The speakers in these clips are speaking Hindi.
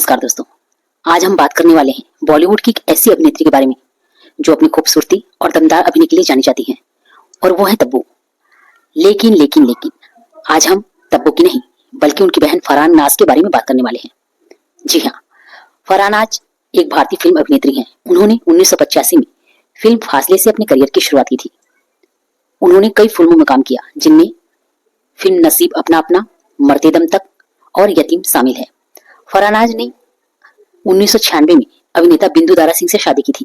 नमस्कार दोस्तों। आज हम बात करने वाले हैं बॉलीवुड की एक ऐसी अभिनेत्री के बारे में जो अपनी खूबसूरती और दमदार अभिनय के लिए जानी जाती हैं, और वो है तब्बू। लेकिन आज हम तब्बू की नहीं बल्कि उनकी बहन फरहान नाज के बारे में बात करने वाले हैं। जी हाँ, फरहान नाज एक भारतीय फिल्म अभिनेत्री हैं। उन्होंने 1985 में फिल्म फासले से अपने करियर की शुरुआत की थी। उन्होंने कई फिल्मों में काम किया, जिनमें फिल्म नसीब अपना अपना, मरते दम तक और यतीम शामिल है। फरहान नाज ने 1996 में अभिनेता बिंदु दारा सिंह से शादी की थी।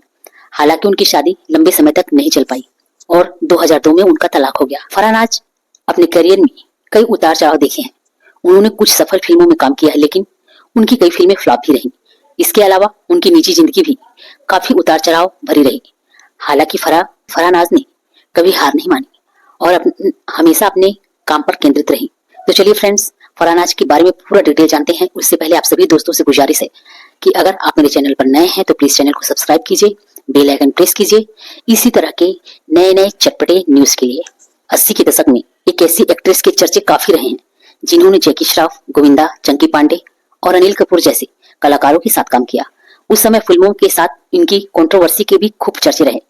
हालांकि उनकी शादी लंबे समय तक नहीं चल पाई और 2002 में उनका तलाक हो गया। फरहान नाज अपने करियर में कई उतार चढ़ाव देखे हैं। उन्होंने कुछ सफल फिल्मों में काम किया है, लेकिन उनकी कई फिल्में फ्लॉप भी रहीं। इसके अलावा उनकी निजी जिंदगी भी काफी उतार चढ़ाव भरी रही। हालांकि फरहान नाज ने कभी हार नहीं मानी और हमेशा अपने काम पर केंद्रित रही। तो चलिए फ्रेंड्स, फरहान नाज के बारे में पूरा डिटेल जानते हैं। उससे पहले आप सभी दोस्तों से गुजारिश है कि अगर आप मेरे चैनल पर नए हैं तो प्लीज चैनल को सब्सक्राइब कीजिए, बेल आइकन प्रेस कीजिए इसी तरह के नए चटपटे न्यूज के लिए। 80 के दशक में एक ऐसी एक्ट्रेस के चर्चे काफी रहे हैं जिन्होंने जैकी श्रॉफ, गोविंदा, चंकी पांडे और अनिल कपूर जैसे कलाकारों के साथ काम किया। उस समय फिल्मों के साथ इनकी कंट्रोवर्सी के भी खूब चर्चे रहे।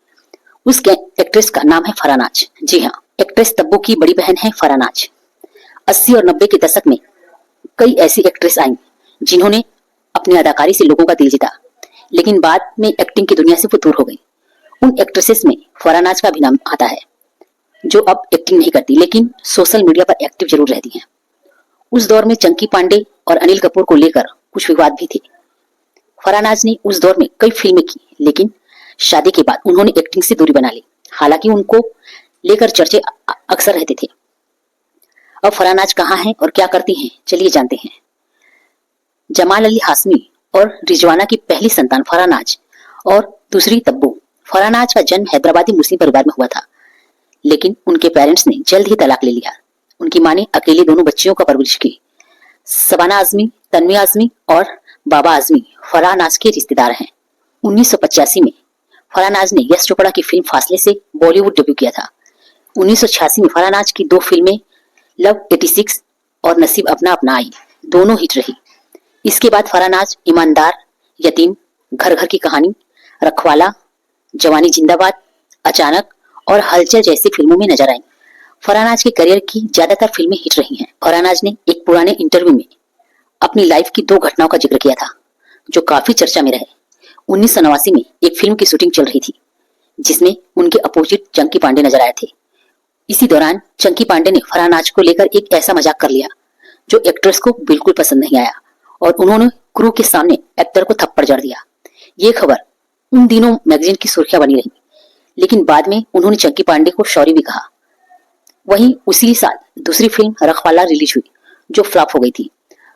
उस एक्ट्रेस का नाम है फरहान नाज। जी हाँ, एक्ट्रेस तब्बू की बड़ी बहन है फरहान नाज। 80 और 90 के दशक में कई ऐसी एक्ट्रेस आई जिन्होंने अपनी अदाकारी से लोगों का दिल जीता, लेकिन बाद में एक्टिंग की दुनिया से वो दूर हो गई। उन एक्ट्रेसेस में फरहान नाज का भी नाम आता है, जो अब एक्टिंग नहीं करती लेकिन सोशल मीडिया पर एक्टिव जरूर रहती हैं। उस दौर में चंकी पांडे और अनिल कपूर को लेकर कुछ विवाद भी थे। फरहान नाज ने उस दौर में कई फिल्में की, लेकिन शादी के बाद उन्होंने एक्टिंग से दूरी बना ली। हालांकि उनको लेकर चर्चे अक्सर रहते थे। अब फरहान नाज कहाँ हैं और क्या करती हैं, चलिए जानते हैं। जमाल अली हाशमी और रिजवाना की पहली संतान फरहान नाज और दूसरी तब्बू। फरहान नाज का जन्म हैदराबादी मुस्लिम परिवार में हुआ था, लेकिन उनके पेरेंट्स ने जल्द ही तलाक ले लिया। उनकी मां ने अकेले दोनों बच्चियों का परवरिश की। शबाना आजमी, तन्वी आजमी और बाबा आजमी फरहान नाज के रिश्तेदार हैं। 1985 में फरहान नाज ने यश चोपड़ा की फिल्म फासले से बॉलीवुड डेब्यू किया था। 1986 में फरहान नाज की दो फिल्में लव 86 और नसीब अपना अपना आई, दोनों हिट रही। इसके बाद फरहान नाज ईमानदार, यतीम, घर घर की कहानी, रखवाला, जवानी जिंदाबाद, अचानक और हलचल जैसी फिल्मों में नजर आई। फरहान नाज के करियर की ज्यादातर फिल्में हिट रही हैं। फरहान नाज ने एक पुराने इंटरव्यू में अपनी लाइफ की दो घटनाओं का जिक्र किया था, जो काफी चर्चा में रहे। 1989 में एक फिल्म की शूटिंग चल रही थी, जिसमें उनके अपोजिट चंकी पांडे नजर आए थे। इसी दौरान चंकी पांडे ने फरहान नाज को लेकर एक ऐसा मजाक कर लिया जो एक्ट्रेस को बिल्कुल पसंद नहीं आया और उन्होंने क्रू के सामने एक्टर को थप्पड़ जड़ दिया। ये खबर उन दिनों मैगजीन की सुर्खियां बनी रही, लेकिन बाद में उन्होंने चंकी पांडे को सॉरी भी कहा। वहीं उसी साल दूसरी फिल्म रखवाला रिलीज हुई, जो फ्लॉप हो गई थी।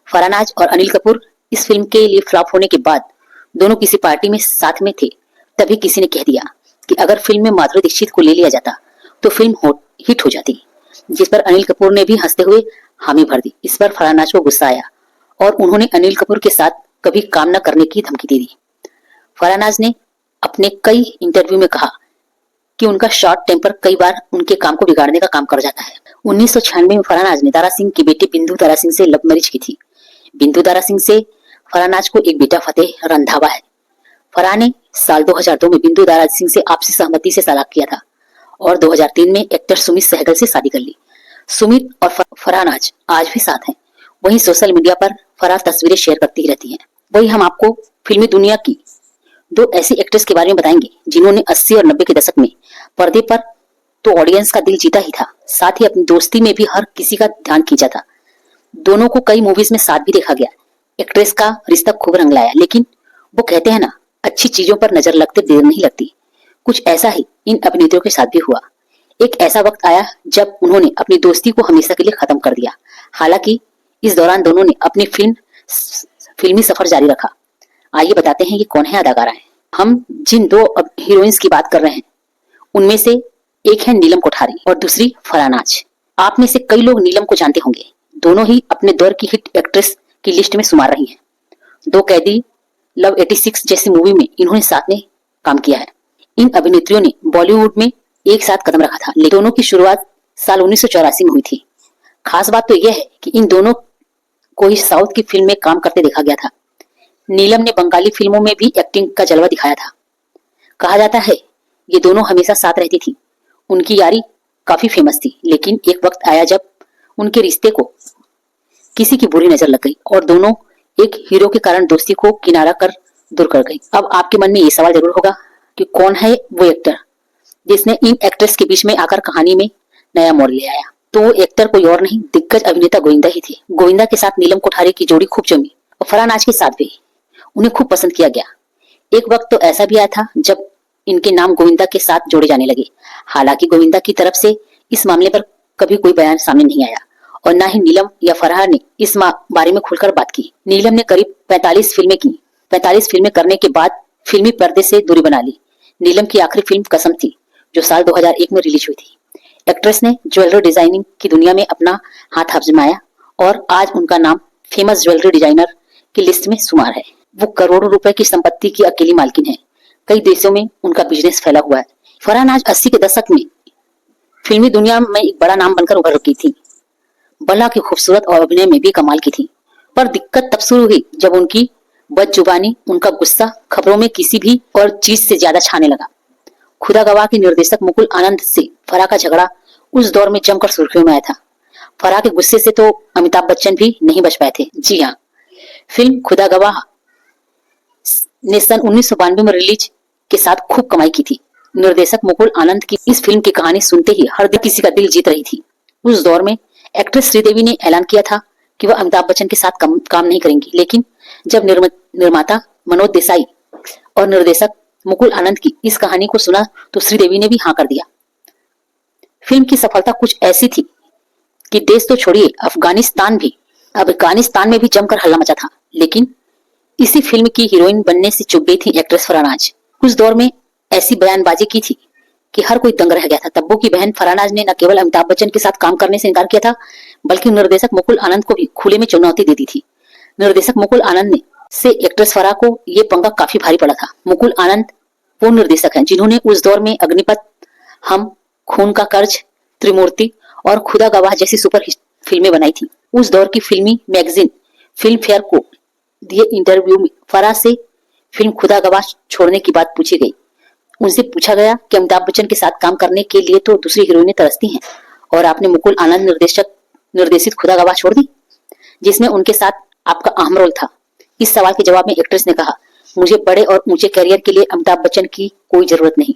फरहान नाज और अनिल कपूर इस फिल्म के लिए फ्लॉप होने के बाद दोनों किसी पार्टी में साथ में थे। तभी किसी ने कह दिया कि अगर फिल्म में माधुरी दीक्षित को ले लिया जाता तो फिल्म हिट हो जाती, जिस पर अनिल कपूर ने भी हंसते हुए हामी भर दी। इस पर फरहान नाज को गुस्सा आया और उन्होंने अनिल कपूर के साथ कभी काम न करने की धमकी दे दी। फरहान नाज ने अपने कई इंटरव्यू में कहा कि उनका शॉर्ट टेम्पर कई बार उनके काम को बिगाड़ने का काम कर जाता है। 1996 में फरहान नाज ने दारा सिंह की बेटी बिंदु दारा सिंह से लव मैरिज की थी। बिंदु दारा सिंह से फरहान नाज को एक बेटा फतेह रंधावा है। फरहान ने साल 2002 में बिंदु दारा सिंह से आपसी सहमति से तलाक किया था और 2003 में एक्टर सुमित सहगल से शादी कर ली। सुमित और फरहान नाज आज भी साथ हैं। वहीं सोशल मीडिया पर फरहान तस्वीरें शेयर करती ही रहती हैं। वही हम आपको फिल्मी दुनिया की दो ऐसी एक्ट्रेस के बारे में बताएंगे जिन्होंने 80 और 90 के दशक में पर्दे पर तो ऑडियंस का दिल जीता ही था, साथ ही अपनी दोस्ती में भी हर किसी का ध्यान खींचा था। दोनों को कई मूवीज में साथ भी देखा गया। एक्ट्रेस का रिश्ता खूब रंग लाया, लेकिन वो कहते हैं ना, अच्छी चीजों पर नजर लगते देर नहीं लगती। कुछ ऐसा ही इन अभिनेत्रियों के साथ भी हुआ। एक ऐसा वक्त आया जब उन्होंने अपनी दोस्ती को हमेशा के लिए खत्म कर दिया। हालांकि इस दौरान दोनों ने अपनी फिल्मी सफर जारी रखा। आइए बताते हैं कि कौन है अदाकारा है। हम जिन दो हीरोइंस की बात कर रहे हैं उनमें से एक है नीलम कोठारी और दूसरी फरहान नाज। आप में से कई लोग नीलम को जानते होंगे। दोनों ही अपने दौर की हिट एक्ट्रेस की लिस्ट में शुमार रही हैं। दो कैदी, लव 86 जैसी मूवी में इन्होंने साथ में काम किया है। इन अभिनेत्रियों ने बॉलीवुड में एक साथ कदम रखा था, लेकिन दोनों की शुरुआत साल 1984 में हुई थी। खास बात तो यह है कि इन दोनों को ही साउथ की फिल्म में काम करते देखा गया था। नीलम ने बंगाली फिल्मों में भी एक्टिंग का जलवा दिखाया था। कहा जाता है ये दोनों हमेशा साथ रहती थी। उनकी यारी काफी फेमस थी, लेकिन एक वक्त आया जब उनके रिश्ते को किसी की बुरी नजर लग गई और दोनों एक हीरो के कारण दोस्ती को किनारा कर दूर कर गई। अब आपके मन में ये सवाल जरूर होगा कि कौन है वो एक्टर जिसने इन एक्ट्रेस के बीच में आकर कहानी में नया मोड़ ले आया। तो वो एक्टर कोई और नहीं, दिग्गज अभिनेता गोविंदा ही थे। गोविंदा के साथ नीलम कोठारी की जोड़ी खूब जमी और फरहान आज के साथ भी उन्हें खूब पसंद किया गया। एक वक्त तो ऐसा भी आया था जब इनके नाम गोविंदा के साथ जोड़े जाने लगे। हालांकि गोविंदा की तरफ से इस मामले पर कभी कोई बयान सामने नहीं आया और न ही नीलम या फरहान ने इस बारे में खुलकर बात की। नीलम ने करीब 45 फिल्में की। 45 फिल्में करने के बाद फिल्मी पर्दे से दूरी बना ली। नीलम की आखिरी फिल्म कसम थी, जो साल 2001 में रिलीज हुई थी। एक्ट्रेस ने ज्वेलरी डिजाइनिंग की दुनिया में अपना हाथ आजमाया और आज उनका नाम फेमस ज्वेलरी डिजाइनर की लिस्ट में शुमार है। वो करोड़ों रुपए की संपत्ति की अकेली मालकिन है। कई देशों में उनका बिजनेस फैला हुआ है। फरहान आज 80 के दशक में फिल्मी दुनिया में एक बड़ा नाम बनकर उभर रही थी। बला की खूबसूरत और अभिनय में भी कमाल की थी। पर दिक्कत तब शुरू हुई जब उनकी बदजुबानी, उनका गुस्सा खबरों में किसी भी और चीज से ज्यादा छाने लगा। खुदा गवाह के निर्देशक मुकुल आनंद से फराह का झगड़ा उस दौर में जमकर सुर्खियों में आया था। फराह के गुस्से से तो अमिताभ बच्चन भी नहीं बच पाए थे। जी हाँ, फिल्म खुदा गवाह ने सन 1992 में रिलीज के साथ खूब कमाई की थी। निर्देशक मुकुल आनंद की इस फिल्म की कहानी सुनते ही हर किसी का दिल जीत रही थी। उस दौर में एक्ट्रेस श्रीदेवी ने ऐलान किया था कि वह अमिताभ बच्चन के साथ काम नहीं करेंगी, लेकिन जब निर्माता मनोज देसाई और निर्देशक मुकुल आनंद की इस कहानी को सुना तो श्रीदेवी ने भी हाँ कर दिया। फिल्म की सफलता कुछ ऐसी थी कि देश तो छोड़िए, अफगानिस्तान में भी जमकर हल्ला मचा था। लेकिन इसी फिल्म की हीरोइन बनने से चुप गई थी एक्ट्रेस फरहानाज। उस दौर में ऐसी बयानबाजी की थी कि हर कोई दंग रह गया था। तब्बू की बहन फरहानाज ने न केवल अमिताभ बच्चन के साथ काम करने से इनकार किया था, बल्कि निर्देशक मुकुल आनंद को भी खुले में चुनौती दे दी थी। निर्देशक मुकुल आनंद ने से एक्ट्रेस फराह को ये पंगा काफी भारी पड़ा था। मुकुल आनंद वो निर्देशक हैं जिन्होंने उस दौर में अग्निपथ, हम, खून का कर्ज, त्रिमूर्ति और खुदा गवाह जैसी सुपर हिट फिल्में बनाई थी। उस दौर की फिल्मी मैगजीन फिल्म फेयर को दिए इंटरव्यू में फराह से फिल्म खुदा गवाह छोड़ने की बात पूछी गई। उनसे पूछा गया कि अमिताभ बच्चन के साथ काम करने के लिए तो दूसरी हीरोइनें तरसती हैं और आपने मुकुल आनंद निर्देशित खुदा गवाह छोड़ दी, जिसमें उनके साथ आपका अहम रोल था। इस सवाल के जवाब में एक्ट्रेस ने कहा, मुझे बड़े और ऊंचे करियर के लिए अमिताभ बच्चन की कोई जरूरत नहीं।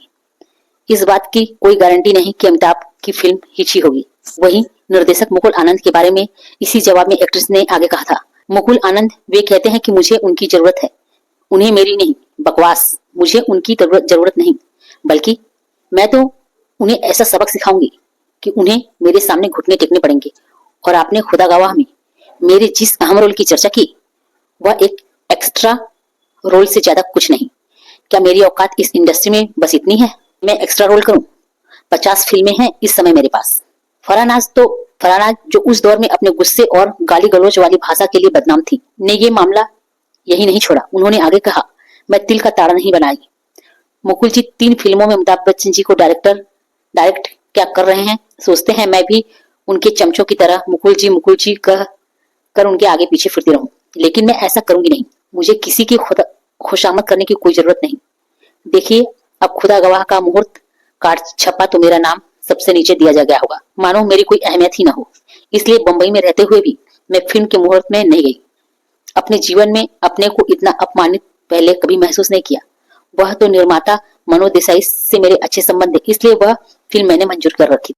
इस बात की कोई गारंटी नहीं कि अमिताभ की फिल्म हिट ही होगी। वहीं निर्देशक मुकुल आनंद के बारे में इसी जवाब में एक्ट्रेस ने आगे कहा था, मुकुल आनंद वे कहते हैं कि मुझे उनकी जरूरत है, उन्हें मेरी नहीं। बकवास, मुझे उनकी जरूरत नहीं, बल्कि मैं तो उन्हें ऐसा सबक सिखाऊंगी कि उन्हें मेरे सामने घुटने टेकने पड़ेंगे। और आपने खुदा गवाह में मेरे जिस अहम रोल की चर्चा की वह एक एक्स्ट्रा रोल से ज्यादा कुछ नहीं। क्या मेरी औकात इस इंडस्ट्री में बस इतनी है मैं एक्स्ट्रा रोल करूं? 50 फिल्में हैं इस समय मेरे पास। फरहानाज जो उस दौर में अपने गुस्से और गाली गलौज वाली भाषा के लिए बदनाम थी, ने ये मामला यही नहीं छोड़ा। उन्होंने आगे कहा, मैं तिल का ताड़ा नहीं बनाई। मुकुल जी 3 फिल्मों में अमिताभ बच्चन जी को डायरेक्ट क्या कर रहे हैं, सोचते हैं मैं भी उनके चमचों की तरह मुकुल जी कह कर उनके आगे पीछे फिरती रहूं, लेकिन मैं ऐसा करूंगी नहीं। मुझे किसी की खुशामद करने की कोई जरूरत नहीं। देखिए, अब खुदा गवाह का मुहूर्त कार्ड छपा तो मेरा नाम सबसे नीचे दिया जा गया होगा, मानो मेरी कोई अहमियत ही न हो। इसलिए बंबई में रहते हुए भी मैं फिल्म के मुहूर्त में नहीं गई। अपने जीवन में अपने को इतना अपमानित पहले कभी महसूस नहीं किया। वह तो निर्माता मनोज देसाई से मेरे अच्छे संबंध है, इसलिए वह फिल्म मैंने मंजूर कर रखी।